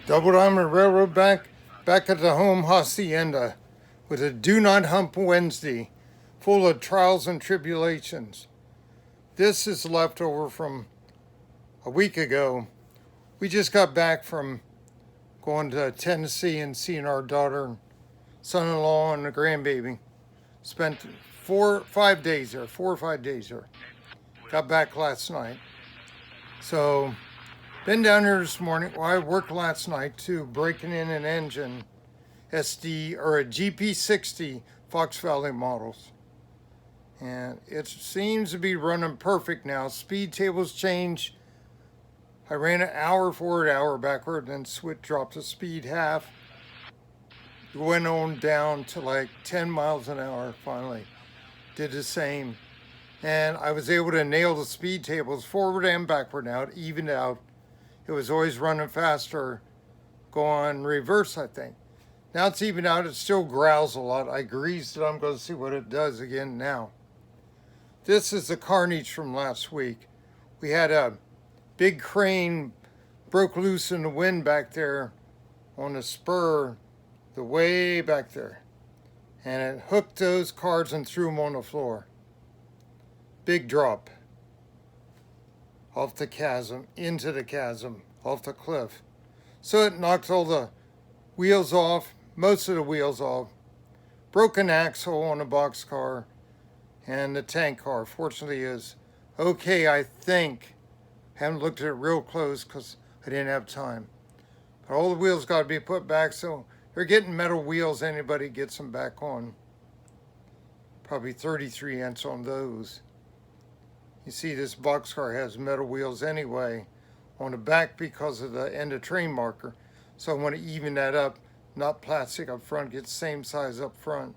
Double Diamond Railroad back at the home hacienda with a Do Not Hump Wednesday, full of trials and tribulations. This is leftover from a week ago. We just got back from going to Tennessee and seeing our daughter, son-in-law, and the grandbaby. Spent 4 or 5 days there, 4 or 5 days there. Got back last night. So, been down here this morning. Well, I worked last night too, breaking in an engine, SD or a GP60 Fox Valley models. And it seems to be running perfect now. Speed tables change. I ran an hour forward, hour backward, then switch dropped the speed half. Went on down to like 10 miles an hour finally. Did the same. And I was able to nail the speed tables forward and backward now. It evened out. It was always running faster, go on reverse, I think. Now it's even out. It still growls a lot. I greased it. I'm going to see what it does again now. This is the carnage from last week. We had a big crane broke loose in the wind back there on the spur, the way back there. And it hooked those cars and threw them on the floor. Big drop. Off the chasm, into the chasm, off the cliff. So it knocked all the wheels off, most of the wheels off. Broken axle on the boxcar, and the tank car, fortunately, is okay, I think. Haven't looked at it real close because I didn't have time. But all the wheels got to be put back, so they're getting metal wheels. Anybody gets them back on. Probably 33 inch on those. You see, this boxcar has metal wheels anyway on the back because of the end of train marker. So I want to even that up, not plastic up front, get the same size up front.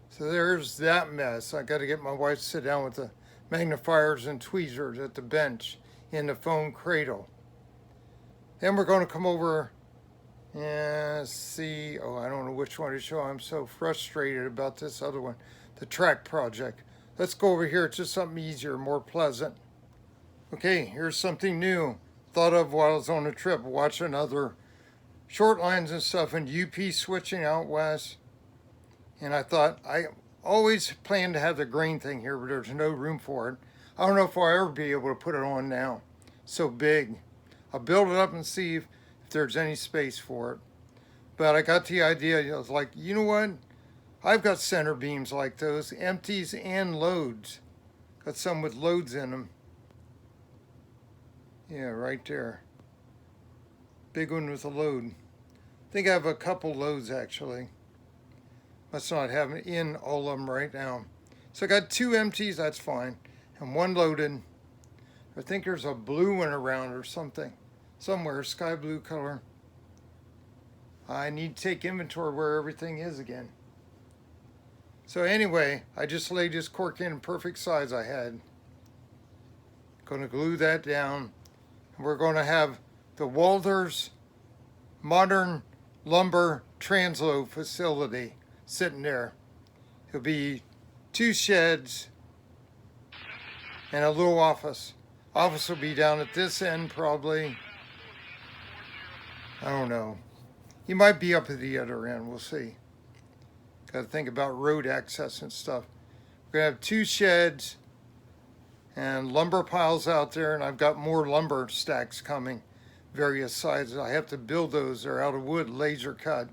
So there's that mess. I got to get my wife to sit down with the magnifiers and tweezers at the bench in the foam cradle. Then we're going to come over and see, I don't know which one to show. I'm so frustrated about this other one, the track project. Let's go over here. It's just something easier, more pleasant. Okay, here's something new. Thought of while I was on a trip, watching other short lines and stuff and UP switching out west. And I thought, I always planned to have the grain thing here, but there's no room for it. I don't know if I'll ever be able to put it on now. So big. I'll build it up and see if there's any space for it. But I got the idea. I was like, you know what? I've got center beams like those, empties and loads. Got some with loads in them. Yeah, right there. Big one with a load. I think I have a couple loads actually. Must not have it in all of them right now. So I got 2 empties, that's fine, and 1 loaded. I think there's a blue one around or something, somewhere, sky blue color. I need to take inventory where everything is again. So anyway, I just laid this cork in perfect size I had. Going to glue that down. And we're going to have the Walters Modern Lumber Transload facility sitting there. It'll be 2 sheds and a little office. Office will be down at this end probably. I don't know. He might be up at the other end. We'll see. Got to think about road access and stuff. We're going to have 2 sheds and lumber piles out there, and I've got more lumber stacks coming, various sizes. I have to build those. They're out of wood, laser cut.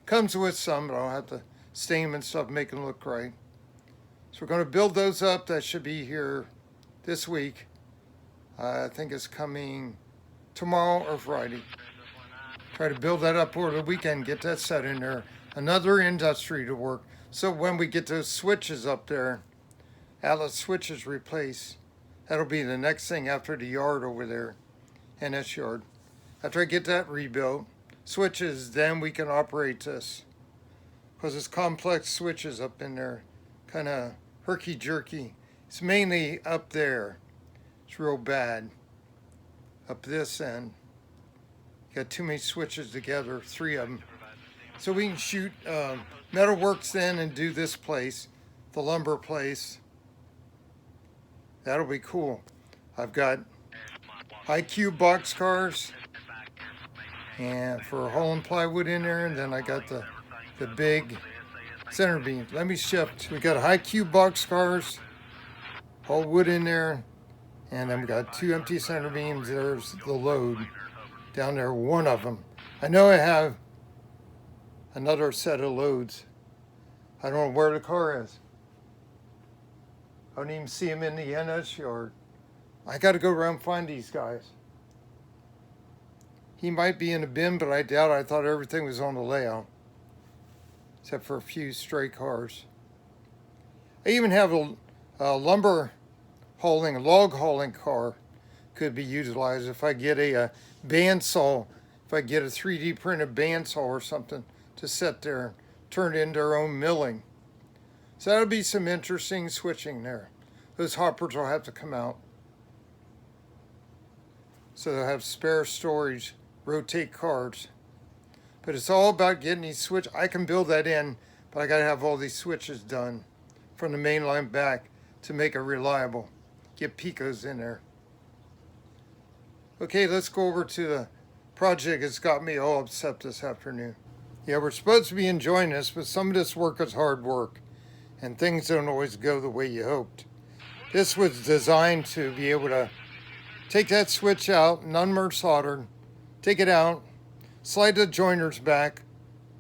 Comes with some, but I'll have to stain them and stuff, make them look right. So we're going to build those up. That should be here this week. I think it's coming tomorrow or Friday. Try to build that up over the weekend, get that set in there. Another industry to work. So when we get those switches up there, Atlas switches replaced, that'll be the next thing after the yard over there, NS yard. After I get that rebuilt, switches, then we can operate this. Because it's complex switches up in there, kind of herky-jerky. It's mainly up there. It's real bad. Up this end. Got too many switches together, 3 of them. So we can shoot Metalworks then and do this place, the lumber place. That'll be cool. I've got IQ boxcars, and for hauling plywood in there, and then I got the big center beam. Let me shift. We got high cube box cars, all wood in there, and then we got two empty center beams. There's the load down there, one of them. I know I have another set of loads. I don't know where the car is. I don't even see him in the NS yard. I got to go around and find these guys. He might be in a bin, but I doubt. I thought everything was on the layout, except for a few stray cars. I even have a lumber hauling, log hauling car could be utilized if I get a bandsaw, if I get a 3D printed bandsaw or something to set there and turn it into our own milling. So that'll be some interesting switching there. Those hoppers will have to come out. So they'll have spare storage, rotate cars. But it's all about getting these switches. I can build that in, but I gotta have all these switches done from the main line back to make it reliable. Get picos in there. Okay, let's go over to the project that's got me all upset this afternoon. Yeah, we're supposed to be enjoying this, but some of this work is hard work, and things don't always go the way you hoped. This was designed to be able to take that switch out, non-merge soldered, take it out, slide the joiners back,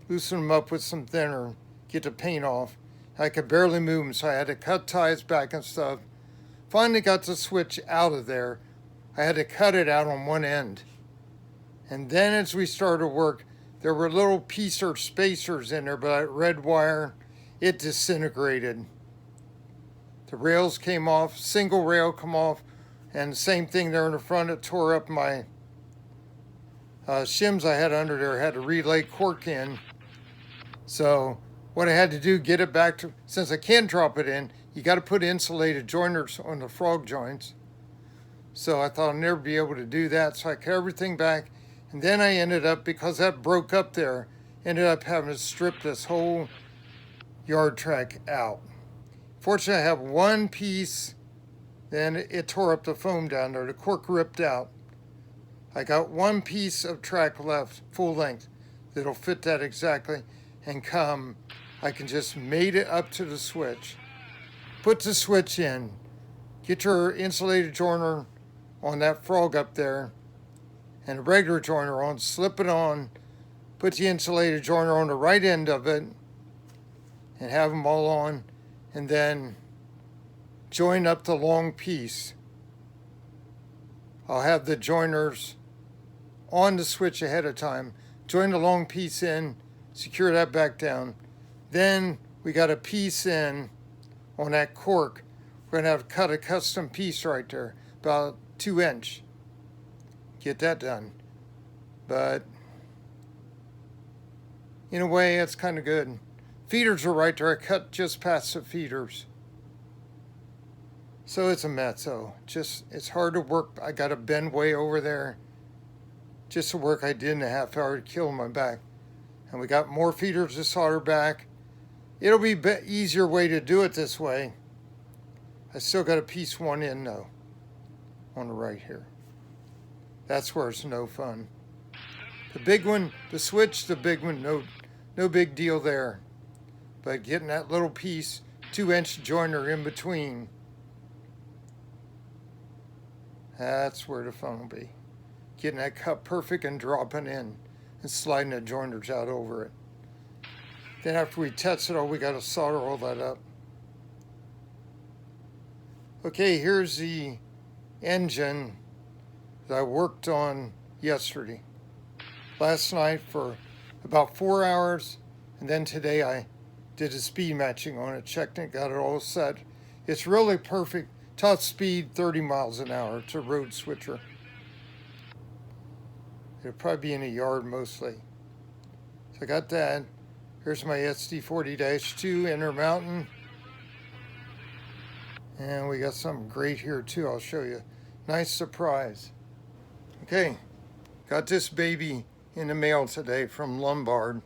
loosen them up with some thinner, get the paint off. I could barely move them, so I had to cut ties back and stuff. Finally got the switch out of there. I had to cut it out on one end. And then as we started work, there were little piecer spacers in there, but that red wire, it disintegrated. The rails came off, single rail come off, and the same thing there in the front, it tore up my shims I had under there. I had to relay cork in. So what I had to do, get it back to, since I can't drop it in, you got to put insulated joiners on the frog joints. So I thought I'd never be able to do that. So I cut everything back. And then I ended up, because that broke up there, ended up having to strip this whole yard track out. Fortunately, I have one piece, then it tore up the foam down there. The cork ripped out. I got one piece of track left, full length, that'll fit that exactly and come. I can just mate it up to the switch. Put the switch in. Get your insulated joiner on that frog up there and a regular joiner on. Slip it on. Put the insulated joiner on the right end of it and have them all on. And then join up the long piece. I'll have the joiners on the switch ahead of time. Join the long piece in, secure that back down. Then we got a piece in on that cork. We're gonna have to cut a custom piece right there, about 2 inch. Get that done. But in a way, it's kind of good. Feeders are right there. I cut just past the feeders. So it's a mezzo. Just, it's hard to work. I got to bend way over there. Just the work I did in a half hour to kill my back. And we got more feeders to solder back. It'll be a easier way to do it this way. I still got a piece one in though, on the right here. That's where it's no fun. The big one, the switch, the big one, no big deal there. But getting that little piece, 2 inch joiner in between, that's where the fun will be. Getting that cut perfect and dropping in and sliding the joiners out over it. Then after we test it all, we got to solder all that up. Okay, here's the engine that I worked on yesterday. Last night for about 4 hours, and then today I did a speed matching on it, checked it, got it all set. It's really perfect. Top speed, 30 miles an hour. It's a road switcher. It'll probably be in a yard mostly. So I got that. Here's my SD40-2 Intermountain. And we got something great here too, I'll show you. Nice surprise. Okay, got this baby in the mail today from Lombard.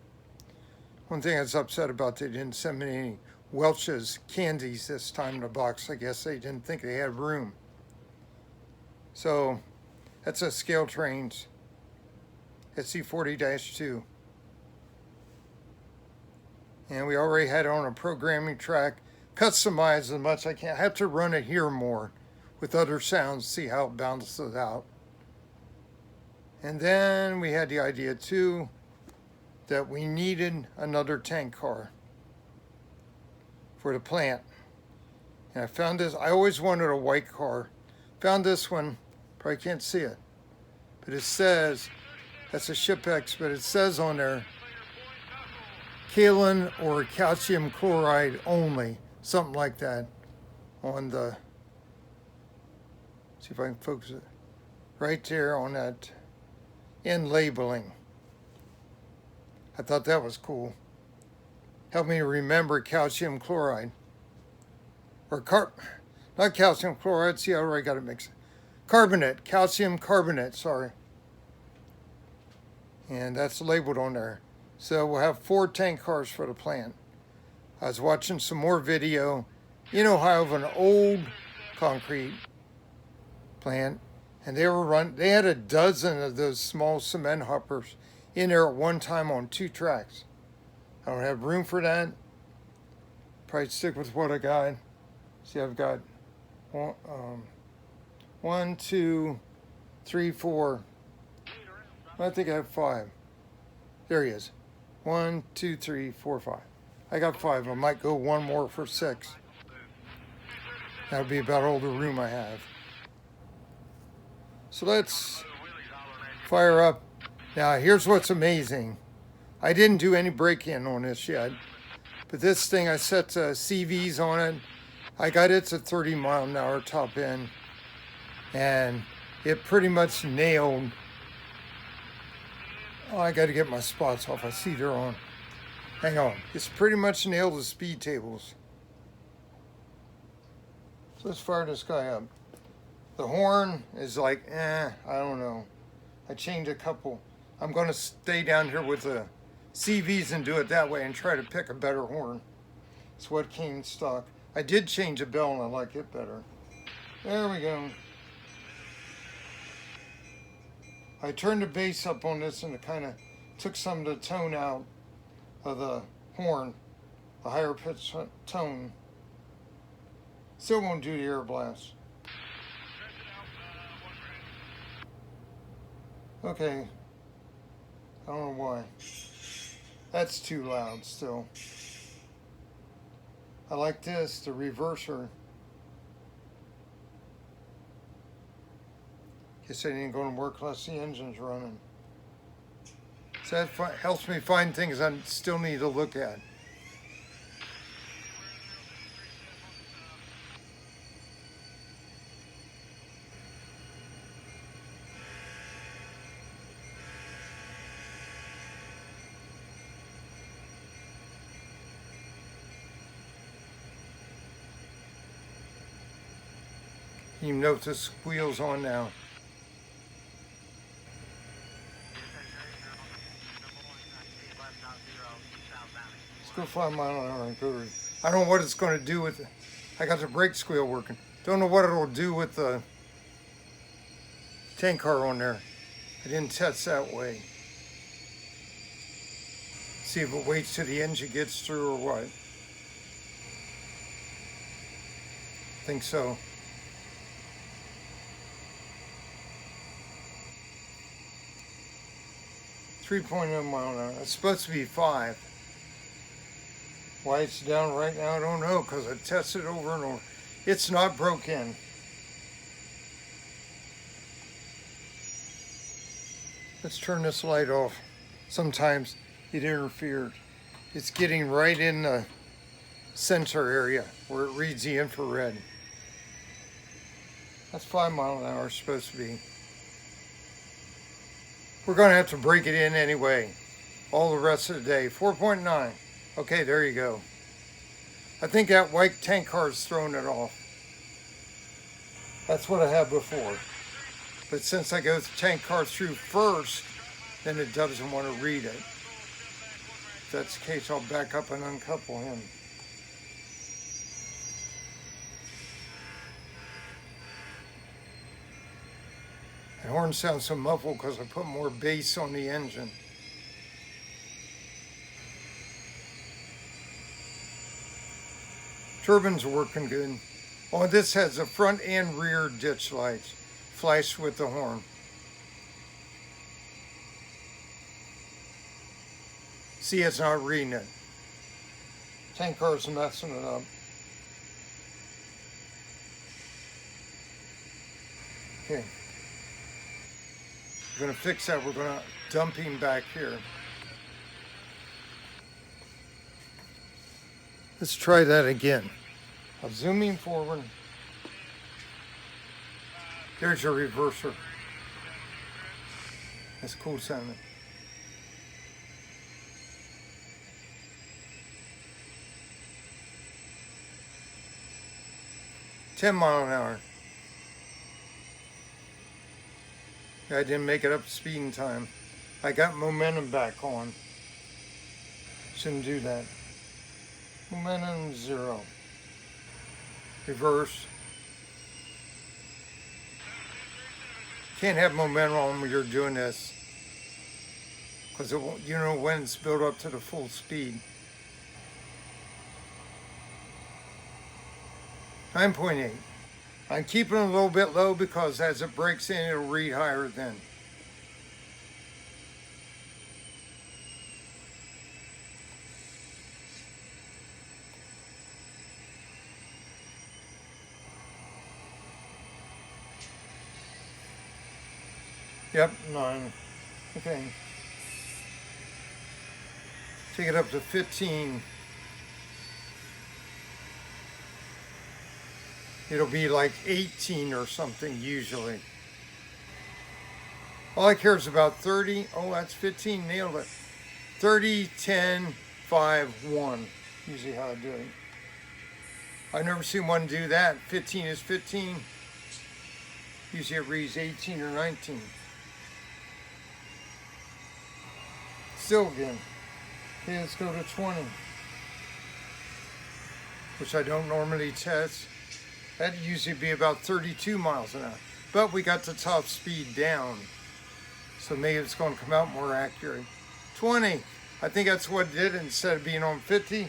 One thing I was upset about, they didn't send me any Welch's candies this time in the box. I guess they didn't think they had room. So that's a Scale Trains SC40-2. And we already had it on a programming track, customized as much as I can. I have to run it here more with other sounds, see how it balances out. And then we had the idea too that we needed another tank car for the plant. And I found this, I always wanted a white car. Found this one, probably can't see it, but it says, that's a Ship-X, but it says on there, kaolin or calcium chloride only, something like that on the, see if I can focus it, right there on that end labeling. I thought that was cool. Helped me to remember calcium chloride. Or not calcium chloride, see I already got it mixed. Carbonate, calcium carbonate, sorry. And that's labeled on there. So we'll have 4 tank cars for the plant. I was watching some more video in Ohio of an old concrete plant, and they had a dozen of those small cement hoppers in there at one time on 2 tracks. I don't have room for that. Probably stick with what I got. See, I've got 1, 2, 3, 4. I think I have 5. There he is. 1, 2, 3, 4, 5. I got 5. I might go one more for 6. That would be about all the room I have. So let's fire up. Now, here's what's amazing. I didn't do any break-in on this yet, but this thing, I set CVs on it. I got it to 30-mile-an-hour top end, and it pretty much nailed. Oh, I got to get my spots off. I see they're on. Hang on. It's pretty much nailed the speed tables. So let's fire this guy up. The horn is like, I don't know. I changed a couple. I'm going to stay down here with the CVs and do it that way and try to pick a better horn. It's what came stock. I did change a bell and I like it better. There we go. I turned the bass up on this and it kind of took some of the tone out of the horn, the higher pitch tone. Still won't do the air blast. Okay. I don't know why. That's too loud still. I like this, the reverser. Guess it ain't going to work unless the engine's running. So that helps me find things I still need to look at. You note the squeal's on now. Let's go 5 miles an hour and go. I don't know what it's going to do with it. I got the brake squeal working. Don't know what it'll do with the tank car on there. I didn't test that way. See if it waits till the engine gets through or what. I think so. .0 mile an hour. It's supposed to be 5. Why it's down right now, I don't know, because I tested over and over. It's not broken. Let's turn this light off. Sometimes it interferes. It's getting right in the sensor area where it reads the infrared. That's 5 miles an hour supposed to be. We're going to have to break it in anyway, all the rest of the day. 4.9. Okay, there you go. I think that white tank car is throwing it off. That's what I had before. But since I go the tank car through first, then it doesn't want to read it. If that's the case, I'll back up and uncouple him. The horn sounds so muffled because I put more bass on the engine. Turbine's working good. Oh, this has the front and rear ditch lights flashed with the horn. See, it's not reading it. Tank car's messing it up. Okay. We're gonna fix that. We're gonna dump him back here. Let's try that again. I'll zoom in forward. There's your reverser. That's cool sounding. $10 mph. I didn't make it up to speed in time. I got momentum back on. Shouldn't do that. Momentum 0. Reverse. Can't have momentum on when you're doing this, because it won't, you know, when it's built up to the full speed. 9.8. I'm keeping it a little bit low because as it breaks in, it'll read higher then. Yep, 9. Okay. Take it up to 15. It'll be like 18 or something usually. All I care is about 30. Oh, that's 15. Nailed it. 30, 10, 5, 1. Usually how I do it. I've never seen one do that. 15 is 15. Usually it reads 18 or 19. Still again. Okay, let's go to 20. Which I don't normally test. That'd usually be about 32 miles an hour. But we got the top speed down. So maybe it's going to come out more accurate. 20. I think that's what it did. Instead of being on 50,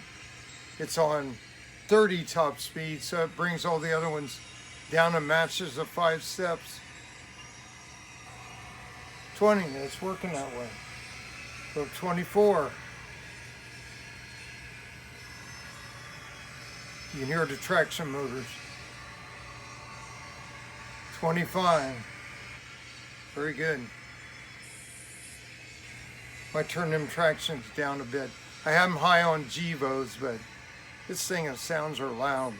it's on 30 top speed. So it brings all the other ones down and matches the 5 steps. 20. It's working that way. So 24. You can hear the traction motors. 25. Very good. Might turn them tractions down a bit. I have them high on GEVOs, but this thing, the sounds are loud.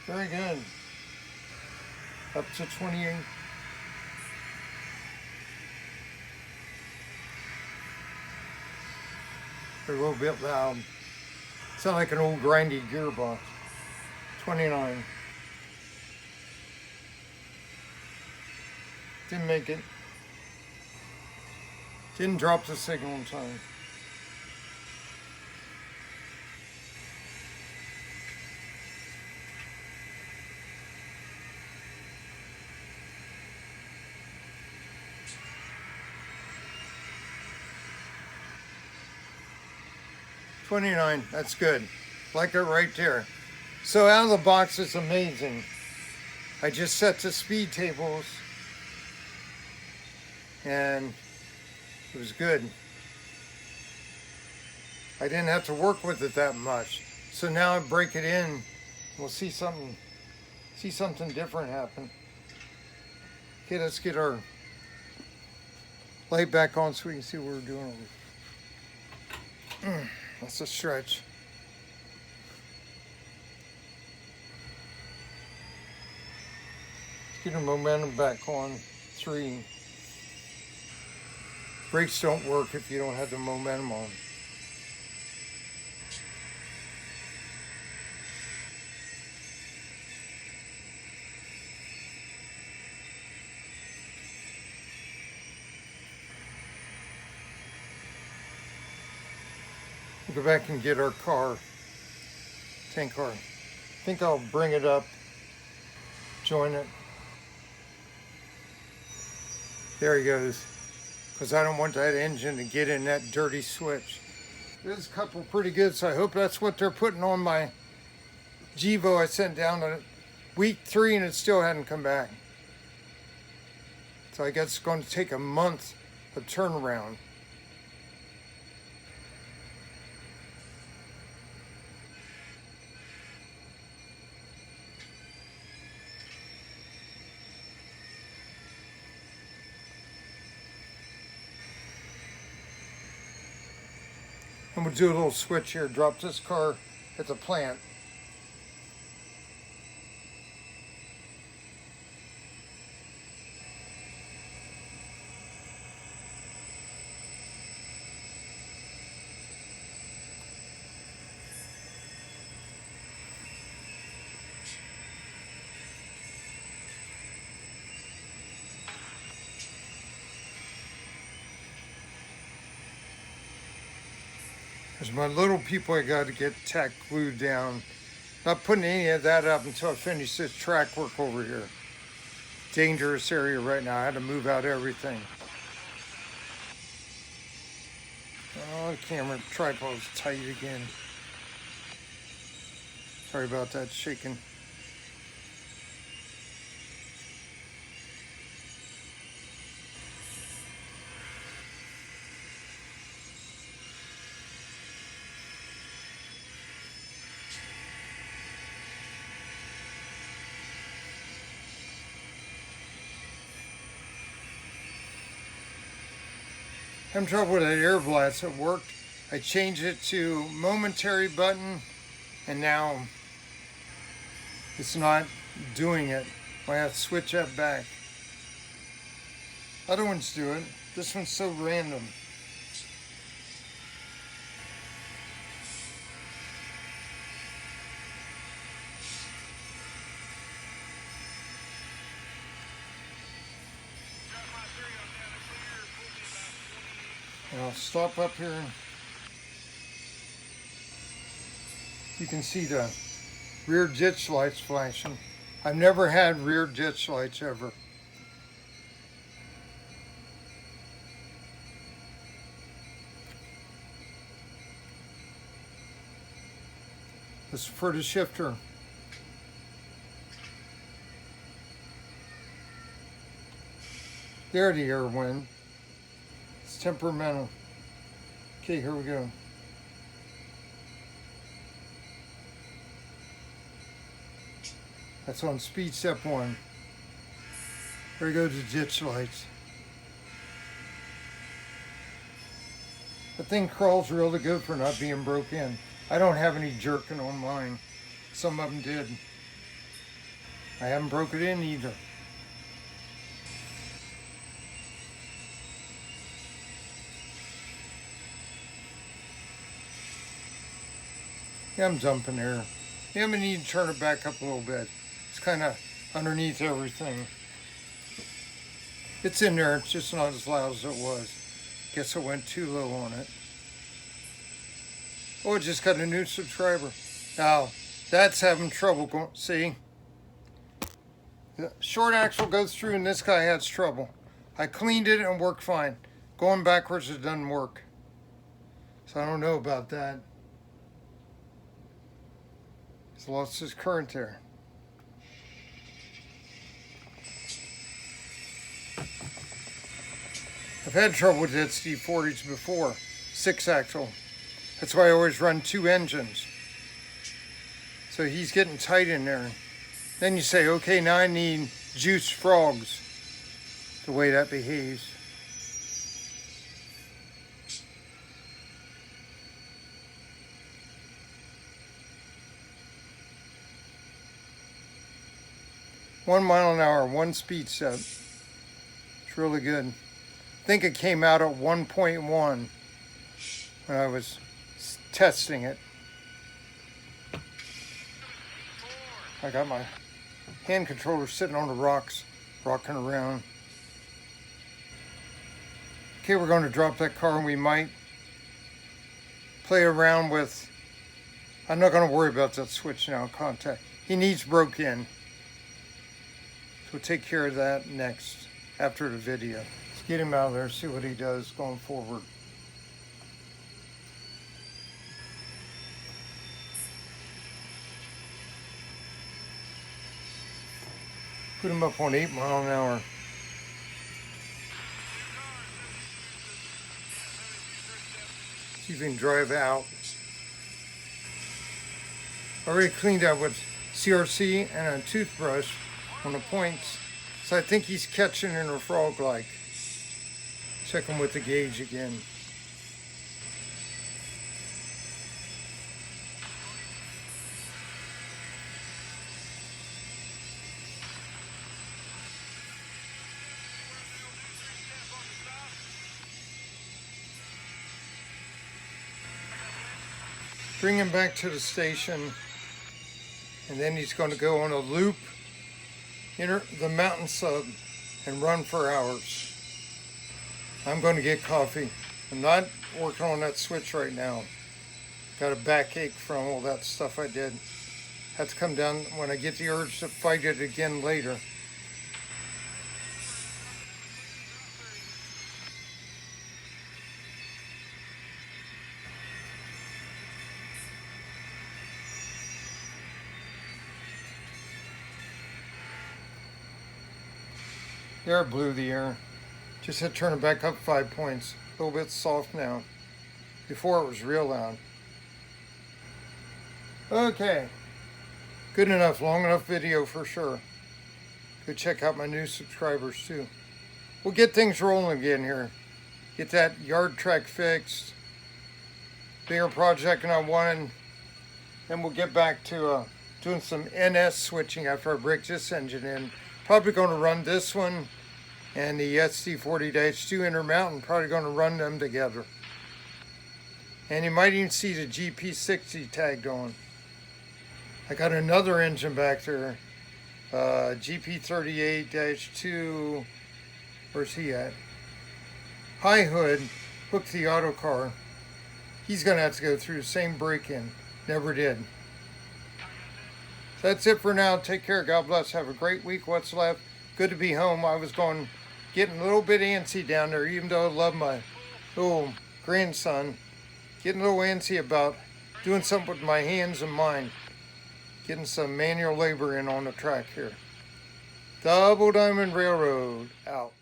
Very good. Up to 28. They're a little bit loud. Sound like an old grindy gearbox. 29. Didn't make it. Didn't drop the signal in time. $29, that's good. Like it right there. So out of the box, it's amazing. I just set the speed tables and it was good. I didn't have to work with it that much. So now I break it in, we'll see something different happen. Okay, let's get our light back on so we can see what we're doing. That's a stretch. Let's get our momentum back on. 3. Brakes don't work if you don't have the momentum on. We'll go back and get our car, tank car. I think I'll bring it up, join it. There he goes. Because I don't want that engine to get in that dirty switch. There's a couple pretty good, so I hope that's what they're putting on my Gevo I sent down to week 3 and it still hadn't come back. So I guess it's going to take a month of turnaround. I'm going to do a little switch here, drop this car at the plant. There's my little people I got to get tack glued down. Not putting any of that up until I finish this track work over here. Dangerous area right now. I had to move out everything. Oh, the camera tripod's tight again. Sorry about that shaking. Having trouble with that air blast. It worked. I changed it to momentary button and now it's not doing it. I have to switch that back. Other ones do it. This one's so random. And I'll stop up here. You can see the rear ditch lights flashing. I've never had rear ditch lights ever. This is for the shifter. There the air went. It's temperamental. Okay, here we go. That's on speed step 1. There goes the ditch lights. The thing crawls really good for not being broke in. I don't have any jerking on mine. Some of them did. I haven't broke it in either. Yeah, I'm dumping air. Yeah, I'm gonna need to turn it back up a little bit. It's kind of underneath everything. It's in there, it's just not as loud as it was. Guess I went too low on it. Oh, it just got a new subscriber. Now, that's having trouble going, see? The short axle goes through and this guy has trouble. I cleaned it and it worked fine. Going backwards, it doesn't work. So I don't know about that. He's lost his current there. I've had trouble with SD40s before, 6-axle. That's why I always run 2 engines. So he's getting tight in there. Then you say, okay, now I need juice frogs, the way that behaves. One mile an hour, 1 speed step. It's really good. I think it came out at 1.1 when I was testing it. I got my hand controller sitting on the rocks, rocking around. Okay, we're going to drop that car and we might play around with, I'm not going to worry about that switch now, contact. He needs broke in. So we'll take care of that next, after the video. get him out of there, see what he does going forward. Put him up on 8 mile an hour. See if he can drive out. Already cleaned up with CRC and a toothbrush on the points. So I think he's catching in a frog-like. Check him with the gauge again. Bring him back to the station, and then he's going to go on a loop, enter the mountain sub, and run for hours. I'm going to get coffee. I'm not working on that switch right now. Got a backache from all that stuff I did. Have to come down when I get the urge to fight it again later. There, blew the air. Just had to turn it back up 5 points. A little bit soft now. Before it was real loud. Okay. Good enough, long enough video for sure. Go check out my new subscribers too. We'll get things rolling again here. Get that yard track fixed. Bigger project than I wanted. Then we'll get back to doing some NS switching after I break this engine in. Probably going to run this one and the SD40-2 Intermountain. Probably going to run them together. And you might even see the GP60 tagged on. I got another engine back there. GP38-2. Where's he at? High hood. Hooked the auto car. He's going to have to go through the same break-in. Never did. So that's it for now. Take care. God bless. Have a great week. What's left. Good to be home. I was getting a little bit antsy down there, even though I love my little grandson. Getting a little antsy about doing something with my hands and mind. Getting some manual labor in on the track here. Double Diamond Railroad out.